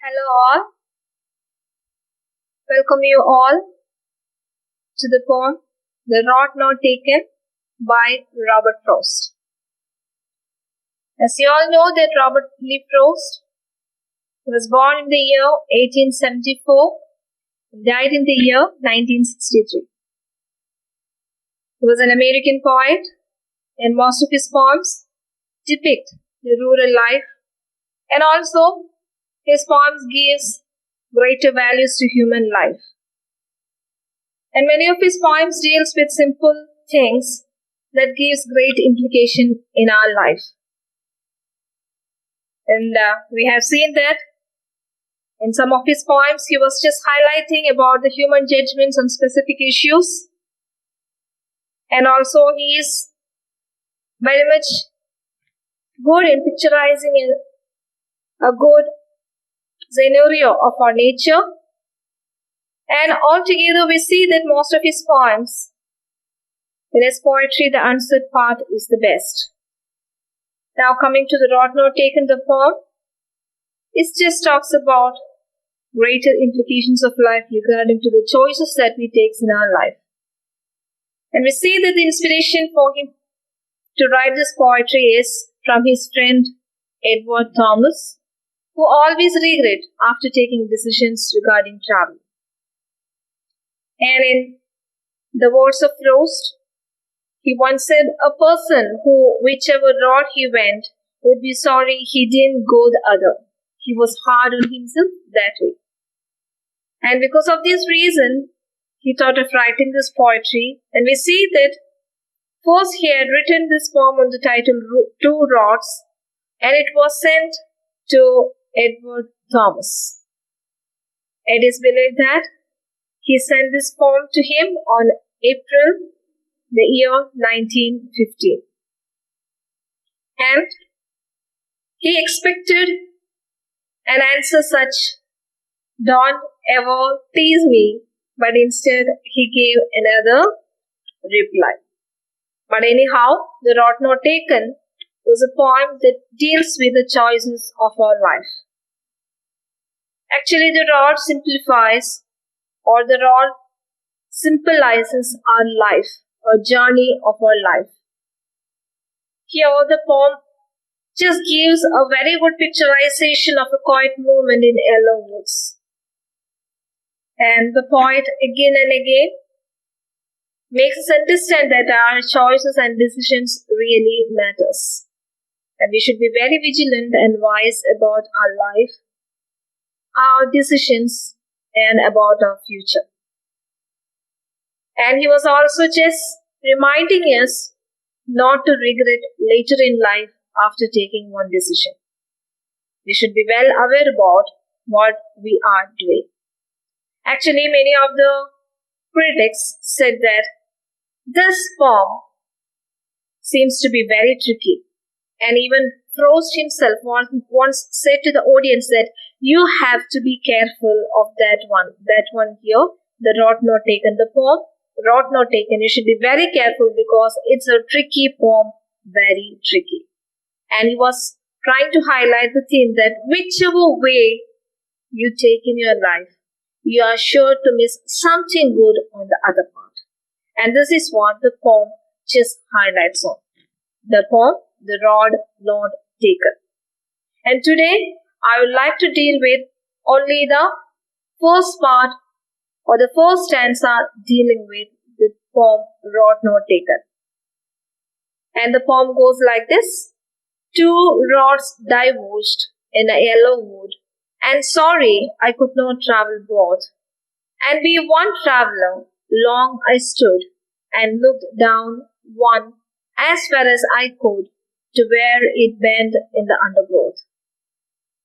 Hello all, welcome you all to the poem The Road Not Taken by Robert Frost. As you all know that Robert Lee Frost was born in the year 1874 and died in the year 1963. He was an American poet and most of his poems depict the rural life, and also his poems gives greater values to human life. And many of his poems deals with simple things that gives great implication in our life. And we have seen that in some of his poems, he was just highlighting about the human judgments on specific issues. And also he is very much good in picturizing a good scenario of our nature. And altogether we see that most of his poems, in his poetry, the answered part is the best. Now coming to The Road Not Taken, the poem, it just talks about greater implications of life regarding to the choices that we take in our life. And we see that the inspiration for him to write this poetry is from his friend Edward Thomas, who always regret after taking decisions regarding travel. And in the words of Frost, he once said, a person who, whichever road he went, would be sorry he didn't go the other. He was hard on himself that way. And because of this reason, he thought of writing this poetry. And we see that first he had written this poem on the title Two Rods, and it was sent to Edward Thomas. It is believed that he sent this poem to him on April the year 1915. And he expected an answer such, don't ever tease me, but instead he gave another reply. But anyhow, The Road Not Taken was a poem that deals with the choices of our life. Actually, the road simplifies, or the road symbolizes our life, a journey of our life. Here the poem just gives a very good picturization of a quiet moment in yellow woods. And the poet again and again makes us understand that our choices and decisions really matters. And we should be very vigilant and wise about our life, our decisions, and about our future. And he was also just reminding us not to regret later in life after taking one decision. We should be well aware about what we are doing. Actually, many of the critics said that this poem seems to be very tricky. And even Frost himself once said to the audience that you have to be careful of that one here, The Road Not Taken, the poem, Road Not Taken. You should be very careful because it's a tricky poem, very tricky. And he was trying to highlight the theme that whichever way you take in your life, you are sure to miss something good on the other part. And this is what the poem just highlights on. The poem, The Road Not Taken. And today, I would like to deal with only the first part or the first stanza dealing with the poem Road Not Taken. And the poem goes like this. Two roads diverged in a yellow wood, and sorry I could not travel both. And be one traveler, long I stood, and looked down one as far as I could to where it bent in the undergrowth.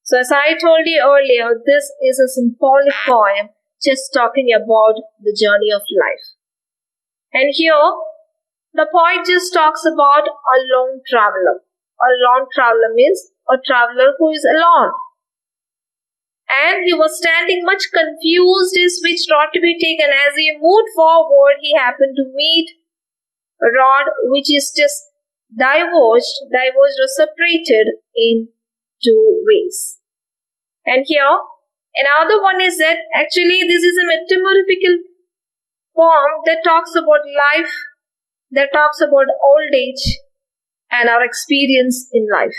So as I told you earlier, this is a symbolic poem just talking about the journey of life. And here, the poet just talks about a lone traveler. A lone traveler means a traveler who is alone. And he was standing much confused as which road to be taken. As he moved forward, he happened to meet a road which is just diverged or separated in two ways. And here Another one is that actually this is a metamorphical poem that talks about life, that talks about old age and our experience in life.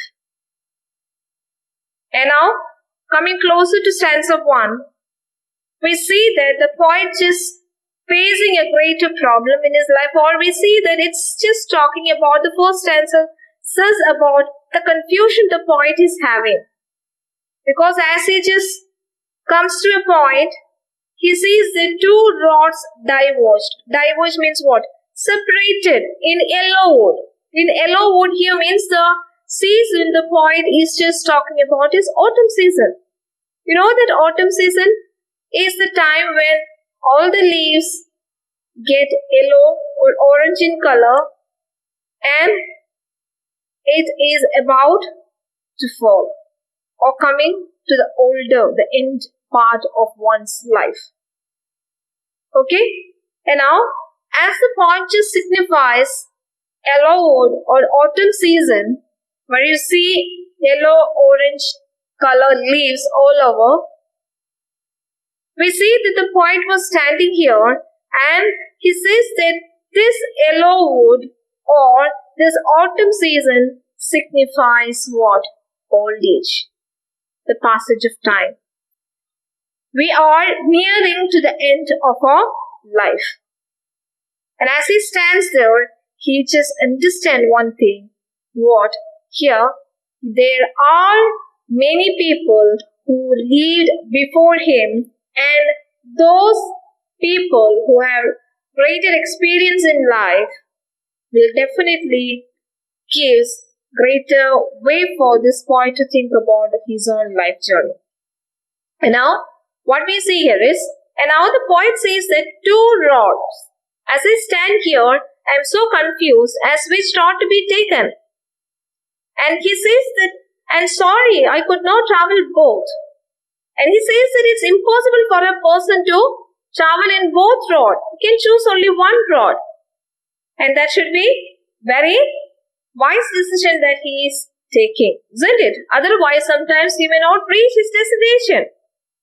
And now, coming closer to stanza 1, we see that the poet is facing a greater problem in his life, or we see that it's just talking about the first stanza says about the confusion the poet is having. Because as he just comes to a point, he sees the two rods diverged. Diverged means what? Separated in yellow wood. In yellow wood here means the season the poet is just talking about is autumn season. You know that autumn season is the time when all the leaves get yellow or orange in color and it is about to fall or coming to the end part of one's life. Okay? And now, as the point just signifies yellow or autumn season, where you see yellow-orange color leaves all over, we see that the poet was standing here and he says that this yellow wood or this autumn season signifies what? Old age, the passage of time. We are nearing to the end of our life. And as he stands there, he just understands one thing. What? Here, there are many people who lived before him, and those people who have greater experience in life will definitely give greater way for this poet to think about his own life journey. And now, what we see here is, and now the poet says that two rods. As I stand here, I am so confused as which rod to be taken. And he says that, and sorry, I could not travel both. And he says that it's impossible for a person to travel in both rods. You can choose only one rod. And that should be very wise decision that he is taking, isn't it? Otherwise, sometimes he may not reach his destination.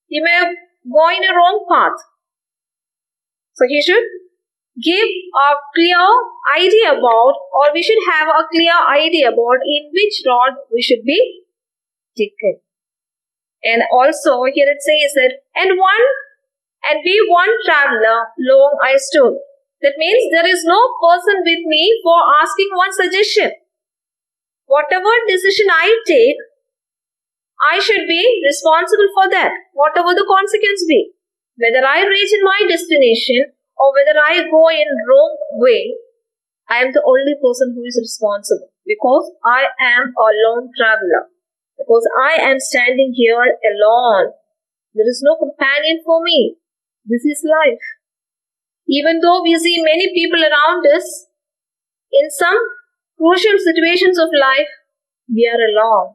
He may go in a wrong path. So he should give a clear idea about, or we should have a clear idea about in which road we should be taken. And also here it says that, and we one traveler long I stood. That means there is no person with me for asking one suggestion. Whatever decision I take, I should be responsible for that, whatever the consequence be. Whether I reach in my destination or whether I go in wrong way, I am the only person who is responsible because I am a lone traveler. Because I am standing here alone. There is no companion for me. This is life. Even though we see many people around us, in some crucial situations of life, we are alone.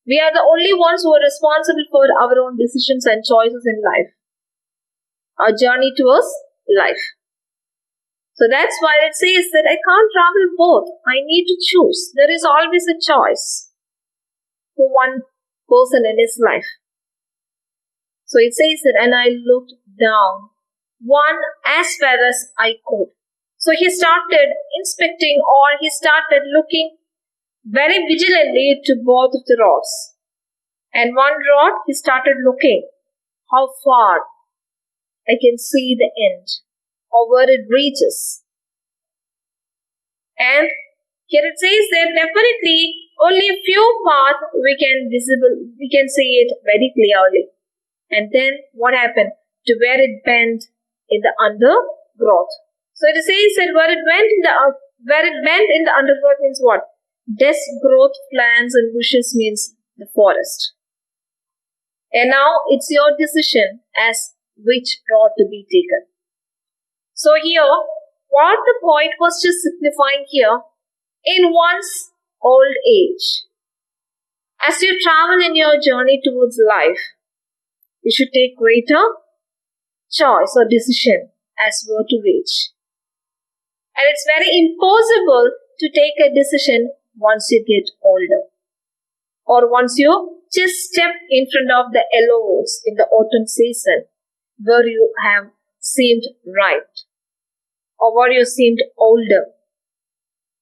We are the only ones who are responsible for our own decisions and choices in life. Our journey towards life. So that's why it says that I can't travel both. I need to choose. There is always a choice for one person in his life. So it says that, and I looked down, one as far as I could. So he started inspecting, or he started looking very vigilantly to both of the rods. And one rod, he started looking how far I can see the end or where it reaches. And here it says that definitely only a few parts we can see it very clearly. And then what happened? To where it bent in the undergrowth. So it says that where it bent in the undergrowth means what? Dense growth plants and bushes means the forest. And now it's your decision as which road to be taken. So here, what the poet was just signifying here, in one's old age, as you travel in your journey towards life, you should take greater choice or decision as where to reach. And it's very impossible to take a decision once you get older or once you just step in front of the yellow woods in the autumn season where you have seemed right or where you seemed older.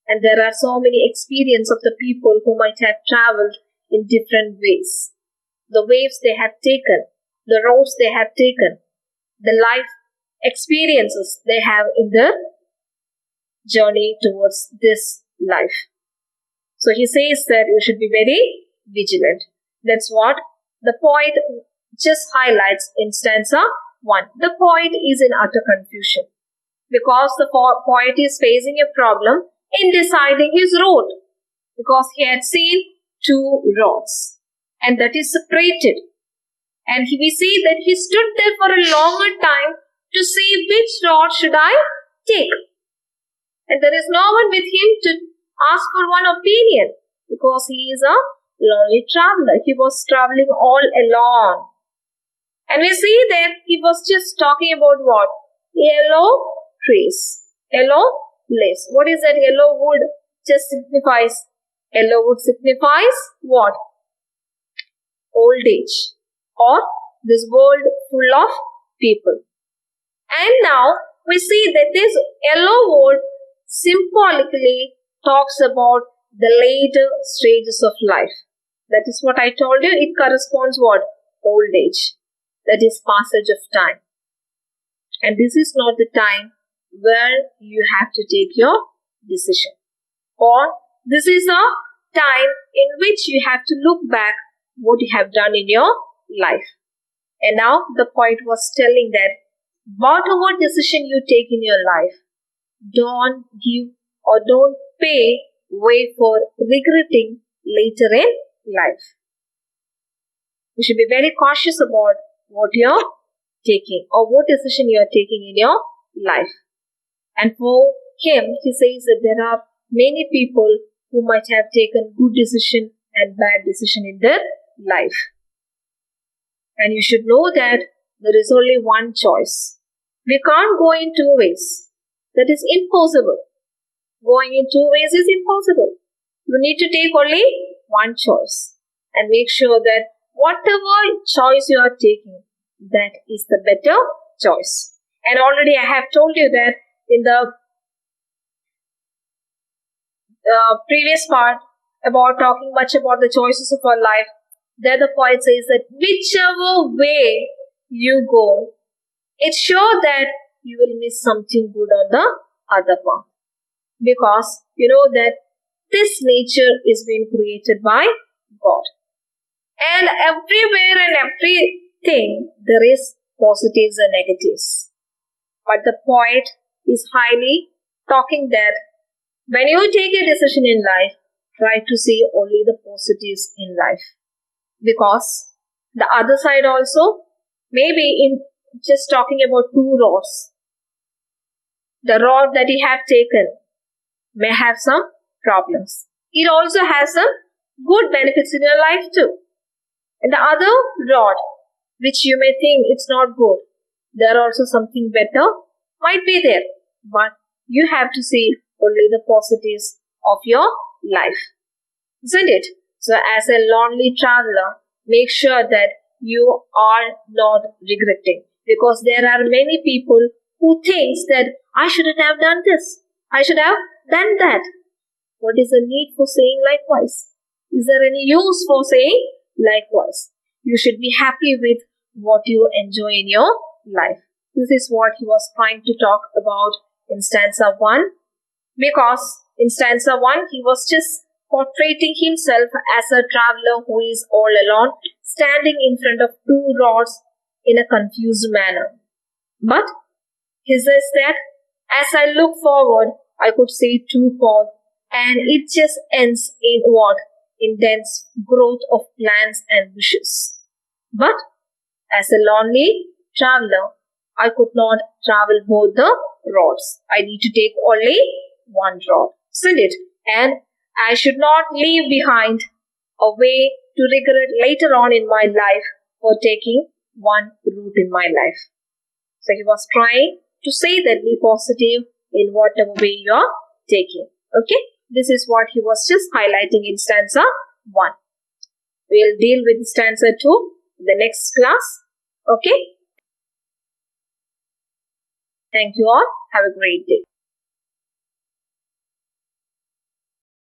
And there are so many experiences of the people who might have traveled in different ways. The waves they have taken, the roads they have taken, the life experiences they have in their journey towards this life. So he says that you should be very vigilant. That's what the poet just highlights in stanza 1. The poet is in utter confusion because the poet is facing a problem in deciding his route, because he had seen two roads and that is separated, and we see that he stood there for a longer time to see which road should I take, and there is no one with him to ask for one opinion because he is a lonely traveler. He was traveling all alone, and we see that he was just talking about what? Yellow trees, yellow leaves. What is that? Yellow wood just signifies, yellow wood signifies what? Old age, or this world full of people. And now we see that this yellow wood symbolically talks about the later stages of life. That is what I told you. It corresponds what? Old age. That is passage of time. And this is not the time where you have to take your decision. Or this is a time in which you have to look back what you have done in your life. And now the poet was telling that whatever decision you take in your life, don't give or don't pay way for regretting later in life. You should be very cautious about what you're taking or what decision you're taking in your life. And for him, he says that there are many people who might have taken good decision and bad decision in their life. And you should know that there is only one choice. We can't go in two ways. That is impossible. Going in two ways is impossible. You need to take only one choice and make sure that whatever choice you are taking, that is the better choice. And already I have told you that in the previous part about talking much about the choices of our life, there the poet says that whichever way you go, it's sure that you will miss something good on the other path. Because you know that this nature is being created by God. And everywhere and everything there is positives and negatives. But the poet is highly talking that when you take a decision in life, try to see only the positives in life. Because the other side also, maybe in just talking about two roads, the road that you have taken may have some problems. It also has some good benefits in your life too. And the other road, which you may think it's not good, there also something better might be there. But you have to see only the positives of your life. Isn't it? So as a lonely traveler, make sure that you are not regretting. Because there are many people who think that I shouldn't have done this. I should have done that. What is the need for saying likewise? Is there any use for saying likewise? You should be happy with what you enjoy in your life. This is what he was trying to talk about in stanza 1. Because in stanza 1, he was just portraying himself as a traveler who is all alone, standing in front of two roads in a confused manner. But he says that as I look forward, I could see two paths, and it just ends in what? In dense growth of plants and bushes. But as a lonely traveler, I could not travel both the roads. I need to take only one road, isn't it? And I should not leave behind a way to regret later on in my life for taking one route in my life. So he was trying to say that be positive in whatever way you are taking. Okay, this is what he was just highlighting in stanza 1. We'll deal with stanza 2 in the next class. Okay? Thank you all. Have a great day.